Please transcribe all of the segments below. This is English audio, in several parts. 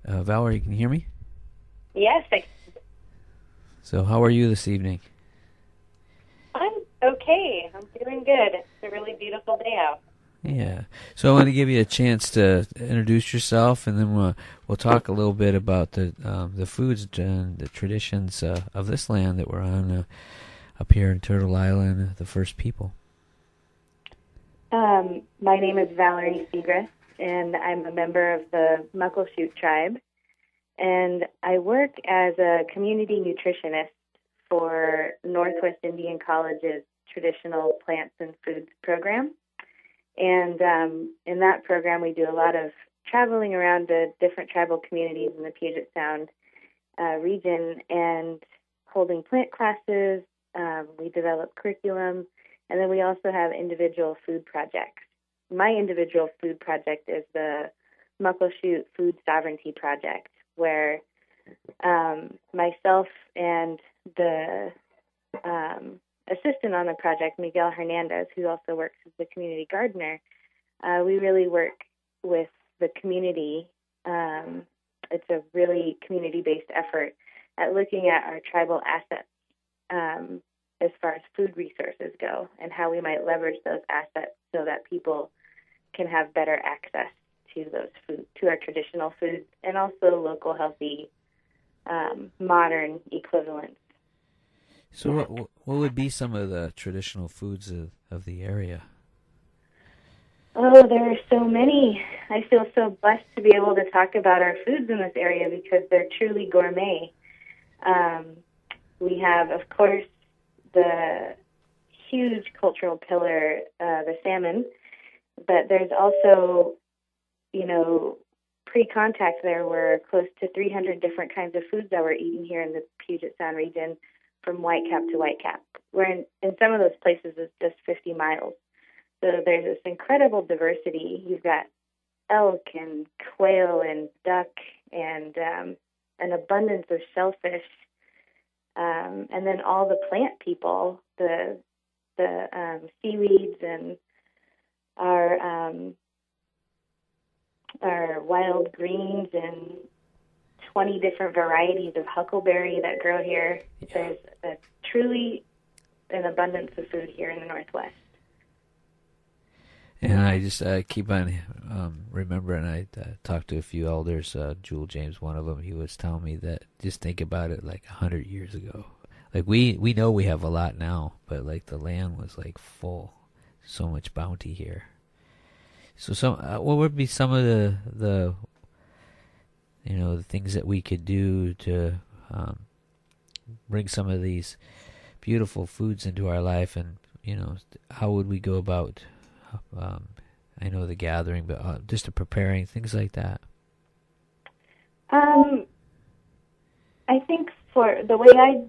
Valerie, can you hear me? Yes, So how are you this evening? I'm okay. I'm doing good. It's a really beautiful day out. Yeah. So I want to give you a chance to introduce yourself, and then we'll talk a little bit about the foods and the traditions of this land that we're on up here in Turtle Island, the First People. My name is Valerie Segrest, and I'm a member of the Muckleshoot Tribe. And I work as a community nutritionist for Northwest Indian College's Traditional Plants and Foods program. And in that program, we do a lot of traveling around the different tribal communities in the Puget Sound region and holding plant classes. We develop curriculum, and then we also have individual food projects. My individual food project is the Muckleshoot Food Sovereignty Project, where myself and the assistant on the project, Miguel Hernandez, who also works as the community gardener, we really work with the community. It's a really community-based effort at looking at our tribal assets as far as food resources go and how we might leverage those assets so that people can have better access to those food, to our traditional foods, and also local, healthy, modern equivalents. So what would be some of the traditional foods of the area? Oh, there are so many. I feel so blessed to be able to talk about our foods in this area because they're truly gourmet. We have, of course, the huge cultural pillar, the salmon, but there's also, pre-contact there were close to 300 different kinds of foods that were eaten here in the Puget Sound region from whitecap to whitecap, where in some of those places it's just 50 miles. So there's this incredible diversity. You've got elk and quail and duck and an abundance of shellfish, and then all the plant people, the seaweeds and our wild greens and 20 different varieties of huckleberry that grow here. Yeah. There's truly an abundance of food here in the Northwest. And I just keep on remembering, I talked to a few elders, Jewel James, one of them, he was telling me that just think about it like 100 years ago. Like we know we have a lot now, but like the land was like full, so much bounty here. So what would be some of the things that we could do to bring some of these beautiful foods into our life, and how would we go about I know the gathering, but just the preparing, things like that? I think for the way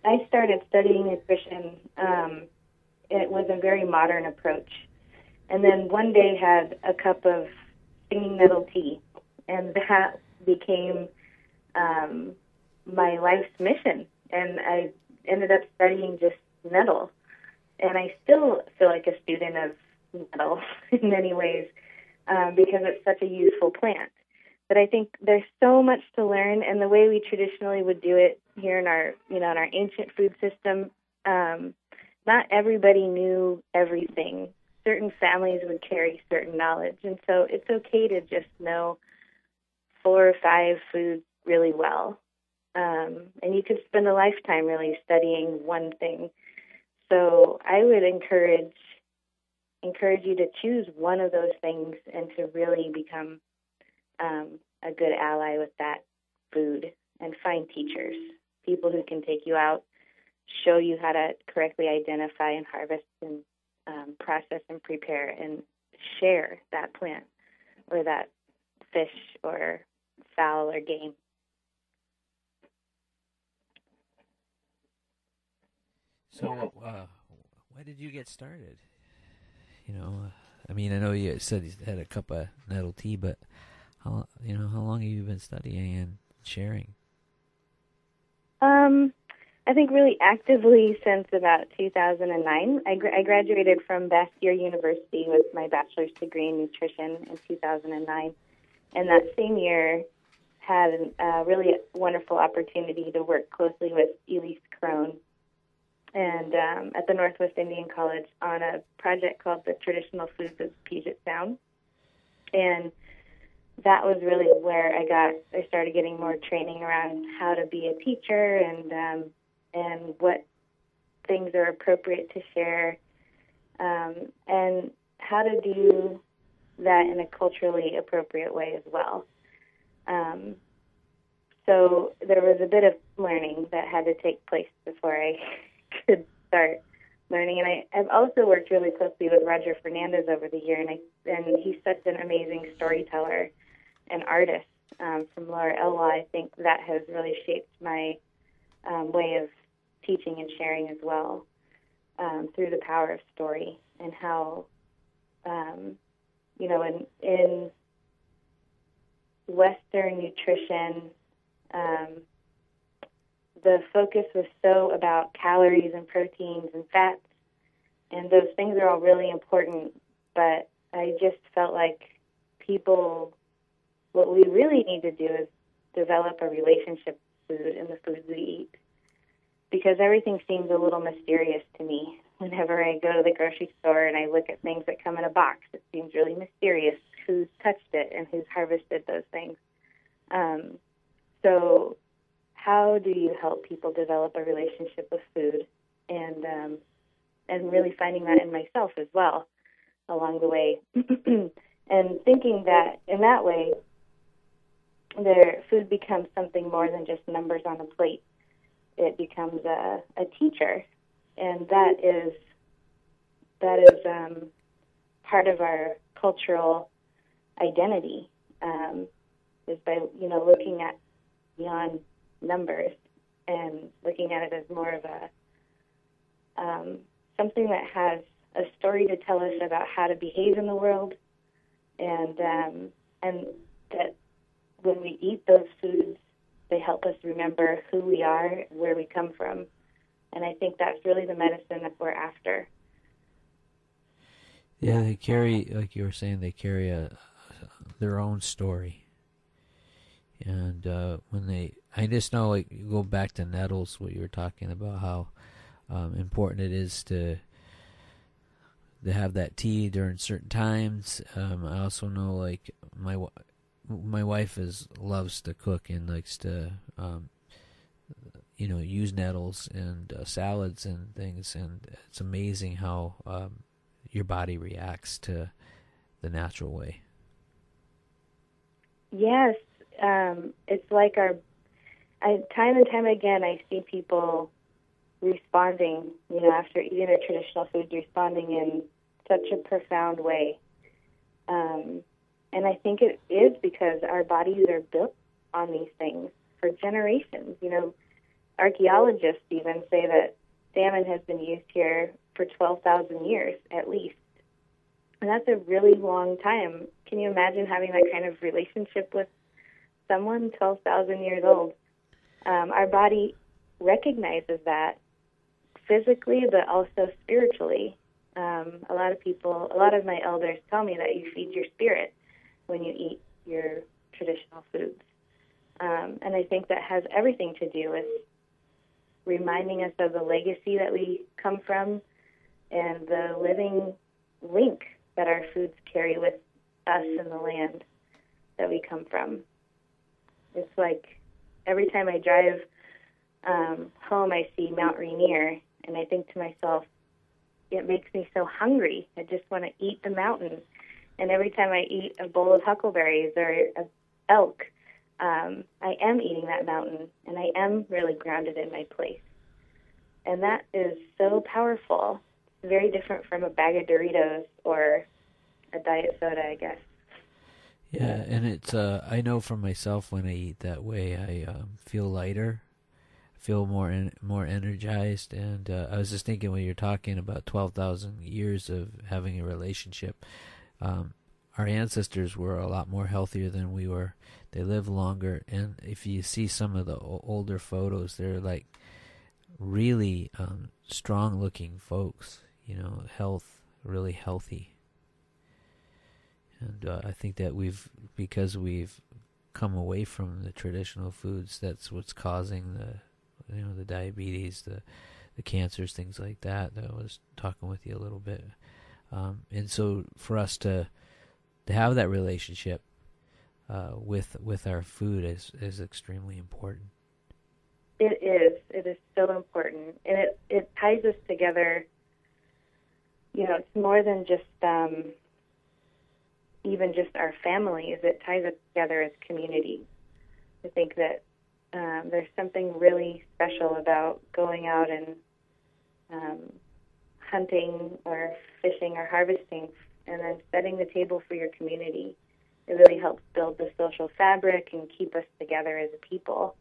I started studying nutrition, it was a very modern approach. And then one day had a cup of singing nettle tea, and that became my life's mission. And I ended up studying just nettle. And I still feel like a student of nettle in many ways because it's such a useful plant. But I think there's so much to learn, and the way we traditionally would do it here in our, in our ancient food system, not everybody knew everything. Certain families would carry certain knowledge, and so it's okay to just know 4 or 5 foods really well. And you could spend a lifetime really studying one thing. So I would encourage you to choose one of those things and to really become a good ally with that food, and find teachers, people who can take you out, show you how to correctly identify and harvest and process and prepare and share that plant or that fish or fowl or game. So, why did you get started? I know you said you had a cup of nettle tea, but how long have you been studying and sharing? I think really actively since about 2009. I graduated from Bastyr University with my bachelor's degree in nutrition in 2009. And that same year, had a really wonderful opportunity to work closely with Elise Crone and at the Northwest Indian College on a project called the Traditional Foods of Puget Sound. And that was really where I started getting more training around how to be a teacher and what things are appropriate to share, and how to do that in a culturally appropriate way as well. So there was a bit of learning that had to take place before I could start learning. And I've also worked really closely with Roger Fernandez over the year, and he's such an amazing storyteller and artist from Laura Elwha. I think that has really shaped my way of teaching and sharing as well, through the power of story and how, in Western nutrition, the focus was so about calories and proteins and fats, and those things are all really important, but I just felt like what we really need to do is develop a relationship with food and the foods we eat, because everything seems a little mysterious to me. Whenever I go to the grocery store and I look at things that come in a box, it seems really mysterious who's touched it and who's harvested those things. So how do you help people develop a relationship with food, and really finding that in myself as well along the way, and thinking that in that way their food becomes something more than just numbers on a plate. It becomes a teacher, and that is part of our cultural identity, is by looking at beyond numbers and looking at it as more of a something that has a story to tell us about how to behave in the world, and that when we eat those foods, they help us remember who we are and where we come from. And I think that's really the medicine that we're after. Yeah, they carry, like you were saying, their own story. And I just know, like, you go back to nettles, what you were talking about, how important it is to have that tea during certain times. I also know, like, my wife loves to cook and likes to use nettles and salads and things, and it's amazing how your body reacts to the natural way. Yes, it's like time and time again I see people responding, after eating their traditional food, responding in such a profound way. And I think it is because our bodies are built on these things for generations. Archaeologists even say that salmon has been used here for 12,000 years at least. And that's a really long time. Can you imagine having that kind of relationship with someone 12,000 years old? Our body recognizes that physically, but also spiritually. A lot of my elders tell me that you feed your spirit when you eat your traditional foods. And I think that has everything to do with reminding us of the legacy that we come from and the living link that our foods carry with us and the land that we come from. It's like every time I drive home, I see Mount Rainier, and I think to myself, it makes me so hungry. I just want to eat the mountain. And every time I eat a bowl of huckleberries or an elk, I am eating that mountain, and I am really grounded in my place. And that is so powerful. It's very different from a bag of Doritos or a diet soda, I guess. Yeah, and it's I know for myself, when I eat that way, I feel lighter, feel more energized. And I was just thinking, when you're talking about 12,000 years of having a relationship, our ancestors were a lot more healthier than we were. They lived longer, and if you see some of the older photos, they're like really strong-looking folks. Really healthy. And I think that because we've come away from the traditional foods, that's what's causing the diabetes, the cancers, things like that. I was talking with you a little bit. And so for us to have that relationship with our food is extremely important. It is. It is so important, and it ties us together. It's more than just even just our families. It ties us together as communities. I think that there's something really special about going out and hunting or fishing or harvesting and then setting the table for your community. It really helps build the social fabric and keep us together as a people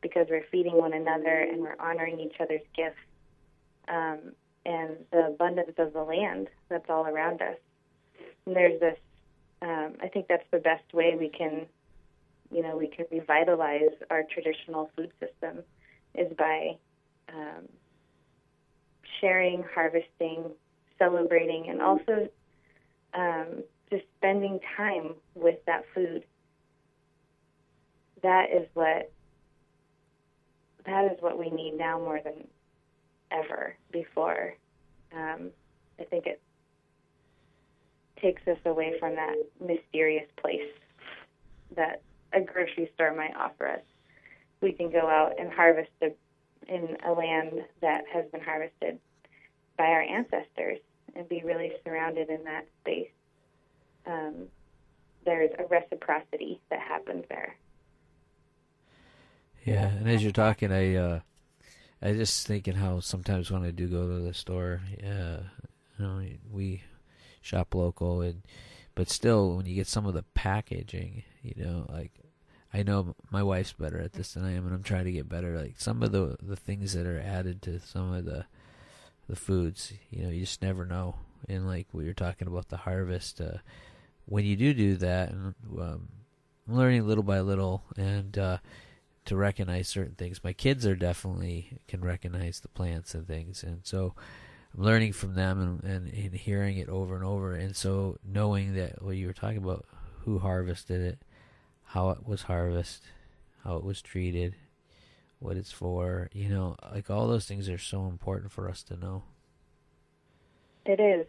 because we're feeding one another and we're honoring each other's gifts and the abundance of the land that's all around us. And there's this, I think that's the best way we can revitalize our traditional food system is by sharing, harvesting, celebrating, and also just spending time with that food. That is what we need now more than ever before. I think it takes us away from that mysterious place that a grocery store might offer us. We can go out and harvest in a land that has been harvested by our ancestors and be really surrounded in that space. There's a reciprocity that happens there. Yeah, and as you're talking, I just thinking how sometimes when I do go to the store, we shop local, but still when you get some of the packaging, like I know my wife's better at this than I am, and I'm trying to get better. Like some of the things that are added to some of the foods, you just never know. And like what you're talking about the harvest, when you do that, and I'm learning little by little, and to recognize certain things. My kids are definitely can recognize the plants and things, and so I'm learning from them and hearing it over and over. And so knowing that what you were talking about, who harvested it, how it was harvested, how it was treated, what it's for, like all those things are so important for us to know. It is.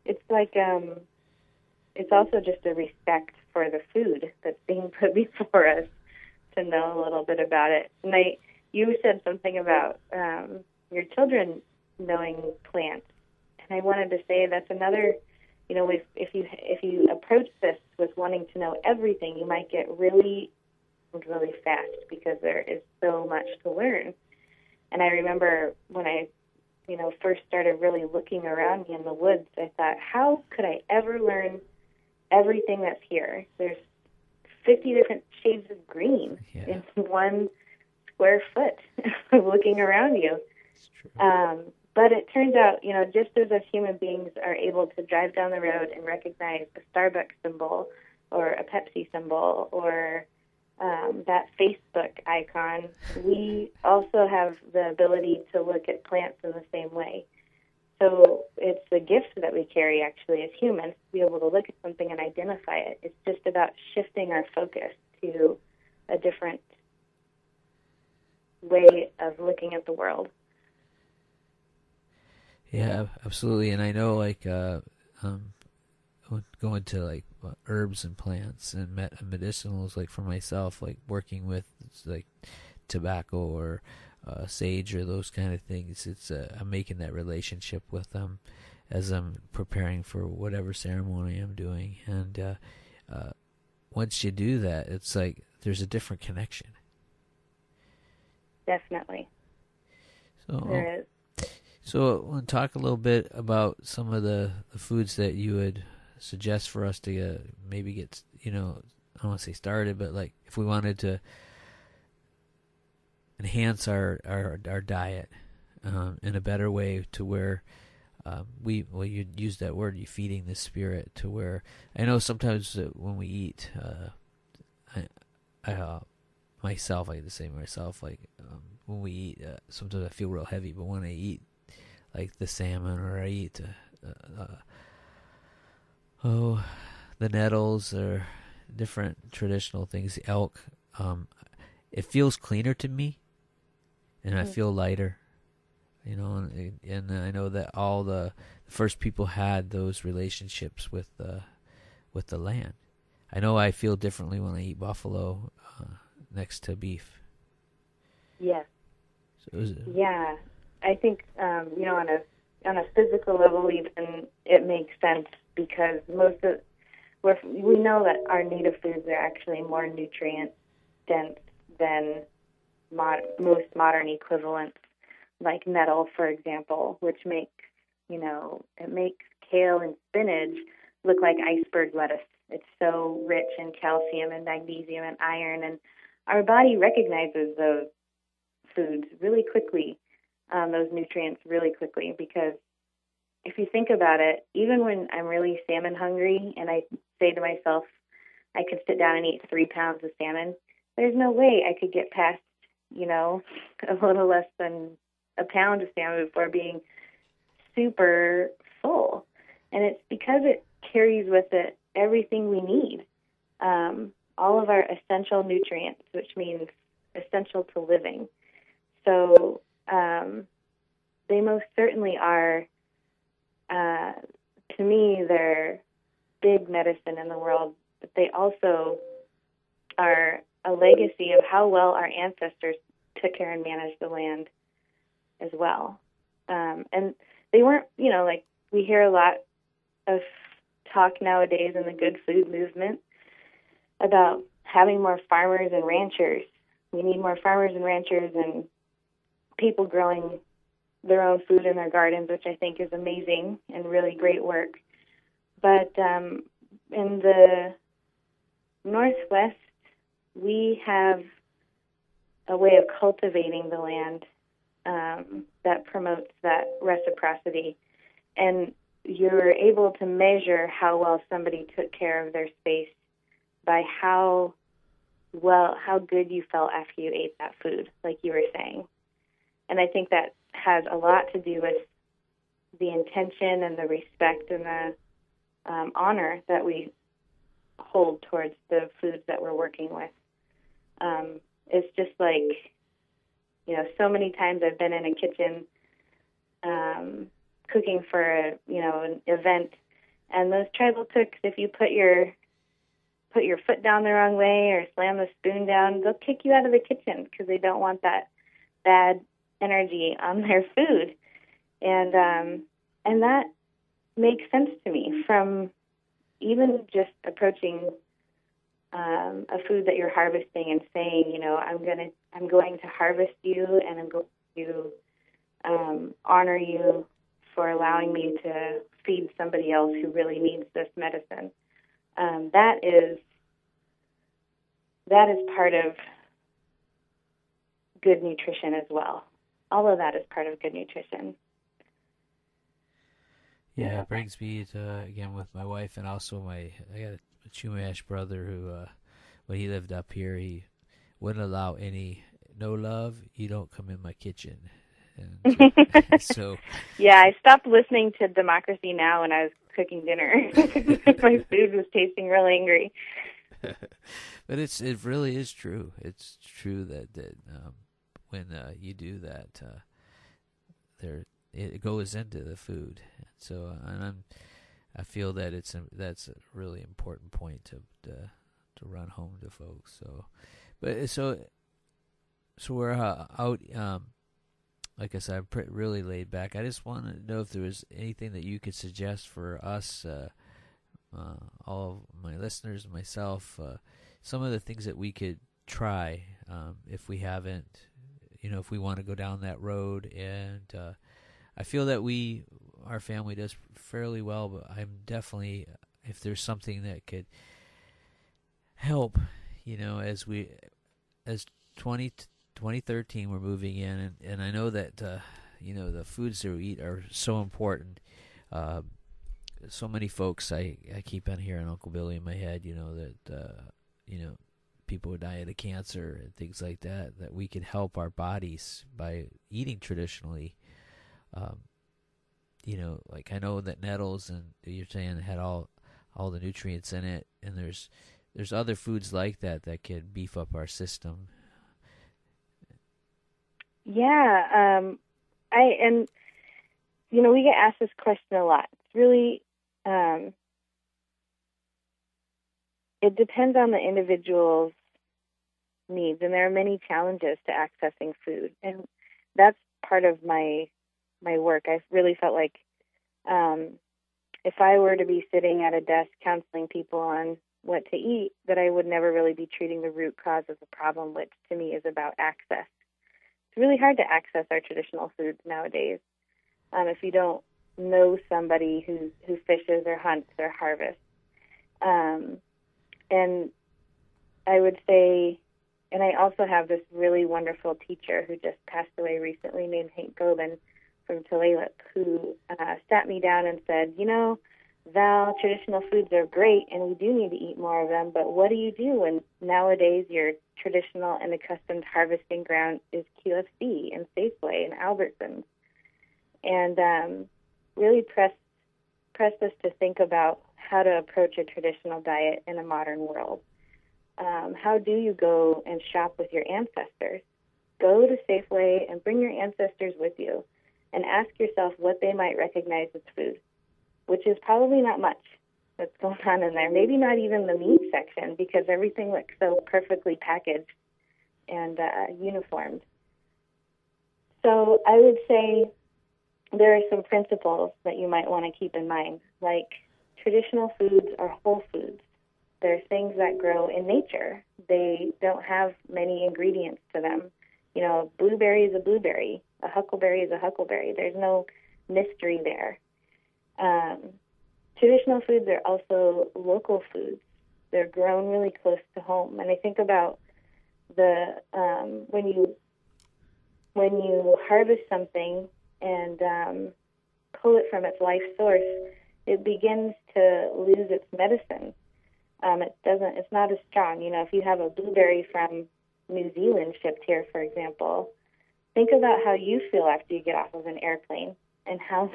It's like it's also just a respect for the food that's being put before us to know a little bit about it. And you said something about your children knowing plants, and I wanted to say that's another. If you approach this with wanting to know everything, you might get really fast because there is so much to learn. And I remember when I first started really looking around me in the woods, I thought, how could I ever learn everything that's here? There's 50 different shades of green in one square foot of looking around you. But it turns out, just as us human beings are able to drive down the road and recognize a Starbucks symbol or a Pepsi symbol or that Facebook icon, we also have the ability to look at plants in the same way. So it's the gift that we carry, actually, as humans, to be able to look at something and identify it. It's just about shifting our focus to a different way of looking at the world. Yeah, absolutely. And I know, like, going to, like, herbs and plants and medicinals, like, for myself, like, working with, like, tobacco or sage or those kind of things, it's I'm making that relationship with them as I'm preparing for whatever ceremony I'm doing. And once you do that, it's like there's a different connection. Definitely. So, there is. So I want to talk a little bit about some of the foods that you would suggest for us to maybe get, I don't want to say started, but like if we wanted to enhance our diet in a better way to where you use that word, you feeding the spirit, to where I know sometimes when we eat, I myself, I get to say myself, like when we eat, sometimes I feel real heavy, but when I eat like the salmon or I eat Oh, the nettles are different traditional things. The elk, it feels cleaner to me, and I feel lighter. And I know that all the first people had those relationships with the land. I know I feel differently when I eat buffalo next to beef. Yes. So Yeah, I think on a physical level, even it makes sense because we know that our native foods are actually more nutrient dense than most modern equivalents, like nettle, for example, which makes kale and spinach look like iceberg lettuce. It's so rich in calcium and magnesium and iron, and our body recognizes those foods really quickly, those nutrients really quickly, because if you think about it, even when I'm really salmon hungry and I say to myself, I could sit down and eat 3 pounds of salmon, there's no way I could get past, a little less than a pound of salmon before being super full. And it's because it carries with it everything we need, all of our essential nutrients, which means essential to living. So they most certainly are, to me, they're big medicine in the world, but they also are a legacy of how well our ancestors took care and managed the land as well. And they weren't, like we hear a lot of talk nowadays in the good food movement about having more farmers and ranchers. We need more farmers and ranchers and people growing their own food in their gardens, which I think is amazing and really great work. But in the Northwest, we have a way of cultivating the land that promotes that reciprocity. And you're able to measure how well somebody took care of their space by how good you felt after you ate that food, like you were saying. And I think that has a lot to do with the intention and the respect and the honor that we hold towards the foods that we're working with. It's just like, so many times I've been in a kitchen cooking for an event, and those tribal cooks, if you put your foot down the wrong way or slam the spoon down, they'll kick you out of the kitchen because they don't want that bad energy on their food. And that makes sense to me, from even just approaching a food that you're harvesting and saying, I'm going to harvest you, and I'm going to honor you for allowing me to feed somebody else who really needs this medicine. That is part of good nutrition as well. All of that is part of good nutrition. Yeah, it brings me to, again, with my wife, and also I got a Chumash brother who, when he lived up here, he wouldn't allow no love, you don't come in my kitchen. And so yeah, I stopped listening to Democracy Now! When I was cooking dinner. My food was tasting real angry. But it really is true. It's true that when you do that, it goes into the food. So, I feel that that's a really important point to run home to folks. So we're out. Like I said, I'm really laid back. I just want to know if there was anything that you could suggest for us, all of my listeners and myself, some of the things that we could try if we haven't, if we want to go down that road. And I feel that our family does fairly well, but I'm definitely, if there's something that could help, as 2013 we're moving in, and I know that the foods that we eat are so important. So many folks I keep on hearing Uncle Billy in my head, that people who die of cancer and things like that we could help our bodies by eating traditionally. Like I know that nettles, and you're saying, had all all the nutrients in it, and there's other foods like that that can beef up our system. Yeah, we get asked this question a lot. It's really, it depends on the individual's needs, and there are many challenges to accessing food, and that's part of my work. I really felt like if I were to be sitting at a desk counseling people on what to eat, that I would never really be treating the root cause of the problem, which to me is about access. It's really hard to access our traditional foods nowadays if you don't know somebody who fishes or hunts or harvests. And I would say, and I also have this really wonderful teacher who just passed away recently named Hank Gobin from Tulalip, who sat me down and said, Val, traditional foods are great and we do need to eat more of them, but what do you do when nowadays your traditional and accustomed harvesting ground is QFC and Safeway and Albertsons? And really pressed us to think about how to approach a traditional diet in a modern world. How do you go and shop with your ancestors? Go to Safeway and bring your ancestors with you and ask yourself what they might recognize as food, which is probably not much that's going on in there. Maybe not even the meat section, because everything looks so perfectly packaged and uniformed. So I would say there are some principles that you might want to keep in mind, like traditional foods are whole foods. They're things that grow in nature. They don't have many ingredients to them. A blueberry is a blueberry. A huckleberry is a huckleberry. There's no mystery there. Traditional foods are also local foods. They're grown really close to home. And I think about the when you harvest something and pull it from its life source, it begins to lose its medicine. It's not as strong. If you have a blueberry from New Zealand shipped here, for example, think about how you feel after you get off of an airplane and how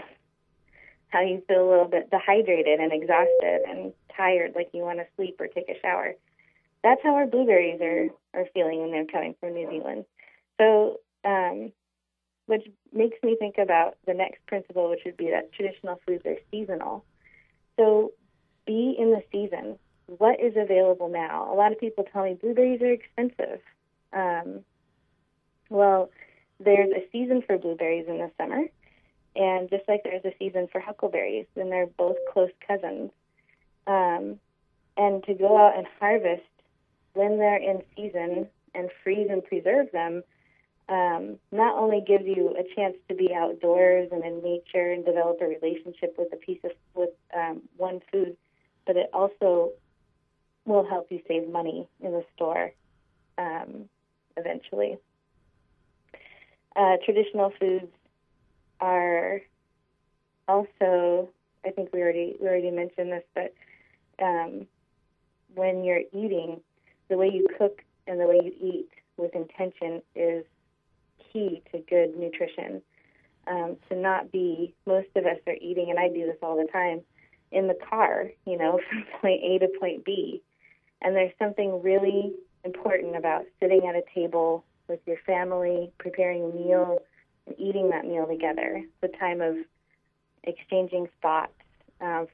you feel a little bit dehydrated and exhausted and tired, like you want to sleep or take a shower. That's how our blueberries are feeling when they're coming from New Zealand. So, which makes me think about the next principle, which would be that traditional foods are seasonal. So be in the season. What is available now? A lot of people tell me blueberries are expensive. Well, there's a season for blueberries in the summer, and just like there's a season for huckleberries, and they're both close cousins. And to go out and harvest when they're in season and freeze and preserve them not only gives you a chance to be outdoors and in nature and develop a relationship with one food, but it also will help you save money in the store eventually. Traditional foods are also, I think we already mentioned this, but when you're eating, the way you cook and the way you eat with intention is key to good nutrition. To not be, most of us are eating, and I do this all the time, in the car, from point A to point B. And there's something really important about sitting at a table with your family, preparing a meal, and eating that meal together. It's a time of exchanging thoughts,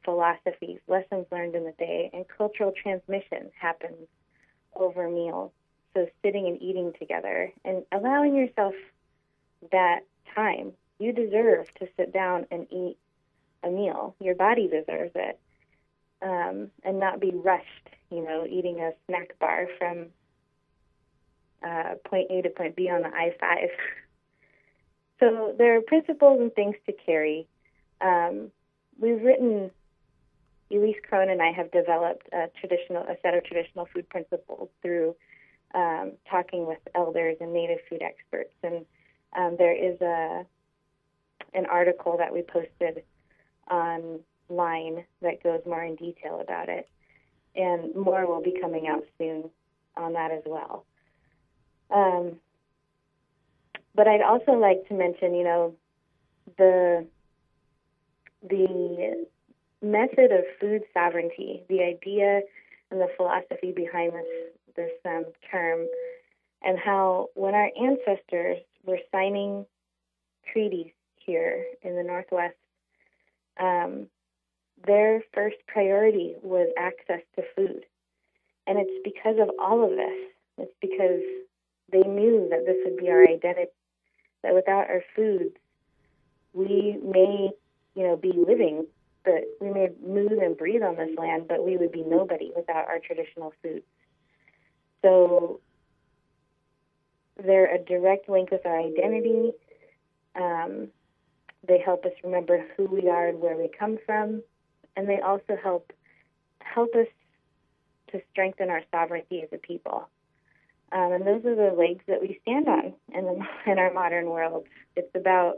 philosophies, lessons learned in the day, and cultural transmission happens over meals. So sitting and eating together and allowing yourself that time. You deserve to sit down and eat a meal. Your body deserves it. And not be rushed, eating a snack bar from point A to point B on the I-5. So there are principles and things to carry. We've written, Elise Crone and I have developed a set of traditional food principles through talking with elders and native food experts. And there is an article that we posted online that goes more in detail about it. And more will be coming out soon on that as well. But I'd also like to mention, the method of food sovereignty, the idea and the philosophy behind this term, and how when our ancestors were signing treaties here in the Northwest, their first priority was access to food. And it's because of all of this. It's because they knew that this would be our identity, that without our foods, we may, be living, but we may move and breathe on this land, but we would be nobody without our traditional foods. So they're a direct link with our identity. They help us remember who we are and where we come from, and they also help us to strengthen our sovereignty as a people. And those are the legs that we stand on in our modern world. It's about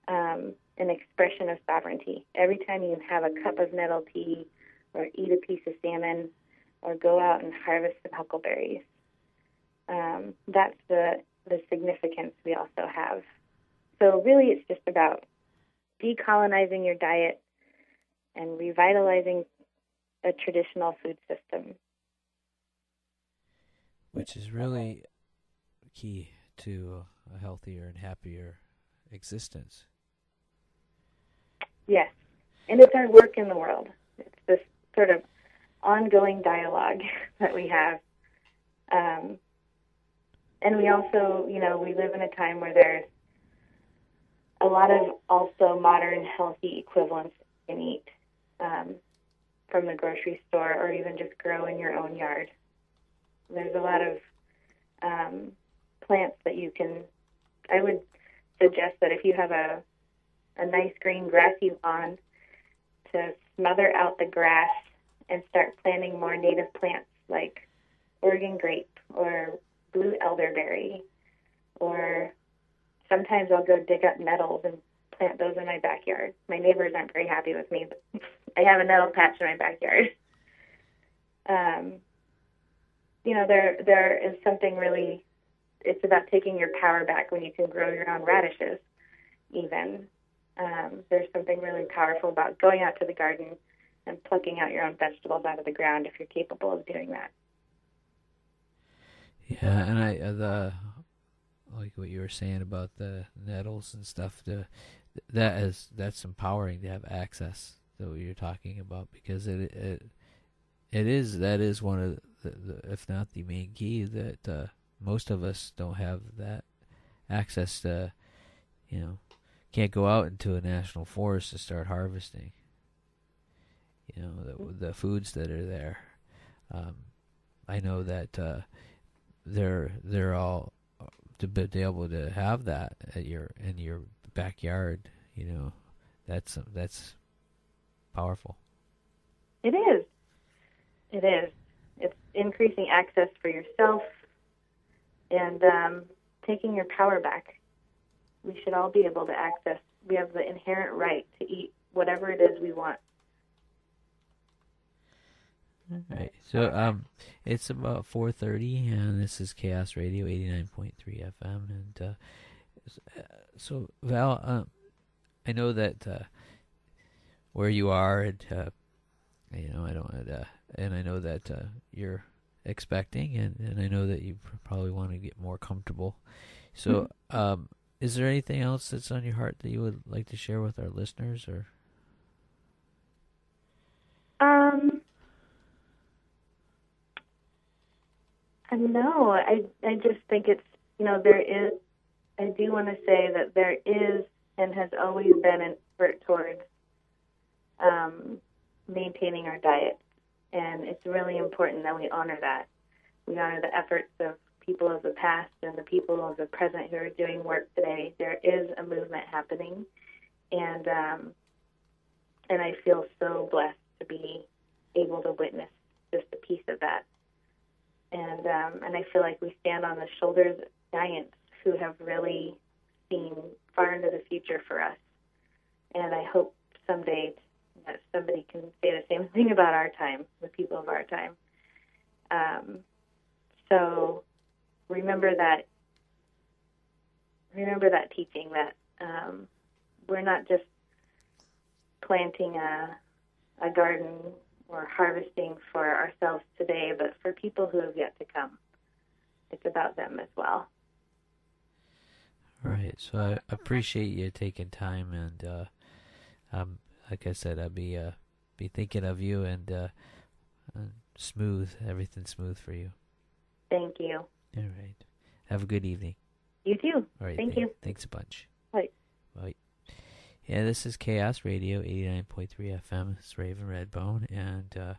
an expression of sovereignty. Every time you have a cup of nettle tea or eat a piece of salmon or go out and harvest some huckleberries, that's the significance we also have. So really it's just about decolonizing your diet and revitalizing a traditional food system. Which is really key to a healthier and happier existence. Yes, and it's our work in the world. It's this sort of ongoing dialogue that we have. And we also, we live in a time where there's a lot of also modern healthy equivalents you can eat from the grocery store or even just grow in your own yard. There's a lot of plants that you can, I would suggest that if you have a nice green grassy lawn, to smother out the grass and start planting more native plants like Oregon grape or blue elderberry, or sometimes I'll go dig up nettles and plant those in my backyard. My neighbors aren't very happy with me, but I have a nettle patch in my backyard. There is something really, it's about taking your power back when you can grow your own radishes, even. There's something really powerful about going out to the garden and plucking out your own vegetables out of the ground if you're capable of doing that. Yeah, and like what you were saying about the nettles and stuff, that's empowering to have access to what you're talking about, because that is one of the, if not the main key, that most of us don't have that access to, can't go out into a national forest to start harvesting, the foods that are there. I know that they're all to be able to have that in your backyard. That's powerful. It is. It's increasing access for yourself and taking your power back. We should all be able to access. We have the inherent right to eat whatever it is we want. All right. So it's about 4:30, and this is Chaos Radio 89.3 FM. And so Val, I know that where you are, and I don't, and I know that you're expecting, and I know that you probably want to get more comfortable. So, is there anything else that's on your heart that you would like to share with our listeners, or? No, I just think it's, there is, I do want to say that there is and has always been an effort towards maintaining our diet. And it's really important that we honor that. We honor the efforts of people of the past and the people of the present who are doing work today. There is a movement happening, and I feel so blessed to be able to witness just a piece of that. And I feel like we stand on the shoulders of giants who have really seen far into the future for us. And I hope someday that somebody can say the same thing about our time, the people of our time. So remember that teaching, that we're not just planting a a garden or harvesting for ourselves today, but for people who have yet to come. It's about them as well. All right. So I appreciate you taking time, and like I said, I'll be thinking of you, and everything smooth for you. Thank you. All right. Have a good evening. You too. All right. Thank you. Thanks a bunch. Bye. Bye. Yeah, this is Chaos Radio, 89.3 FM. It's Raven Redbone, and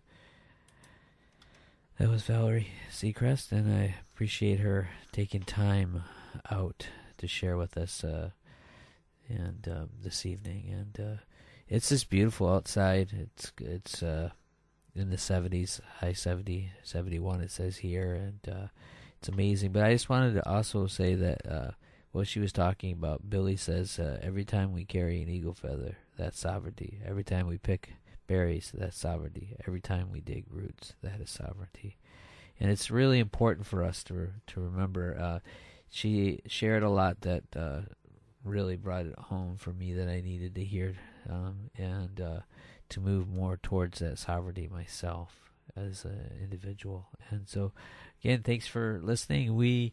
that was Valerie Segrest, and I appreciate her taking time out to share with us and this evening. And it's just beautiful outside. It's in the 70s, high 71 it says here, and it's amazing. But I just wanted to also say that what she was talking about, Billy says, every time we carry an eagle feather, that's sovereignty. Every time we pick berries, that's sovereignty. Every time we dig roots, that is sovereignty. And it's really important for us to remember. She shared a lot that really brought it home for me that I needed to hear, and to move more towards that sovereignty myself as an individual. And so, again, thanks for listening. We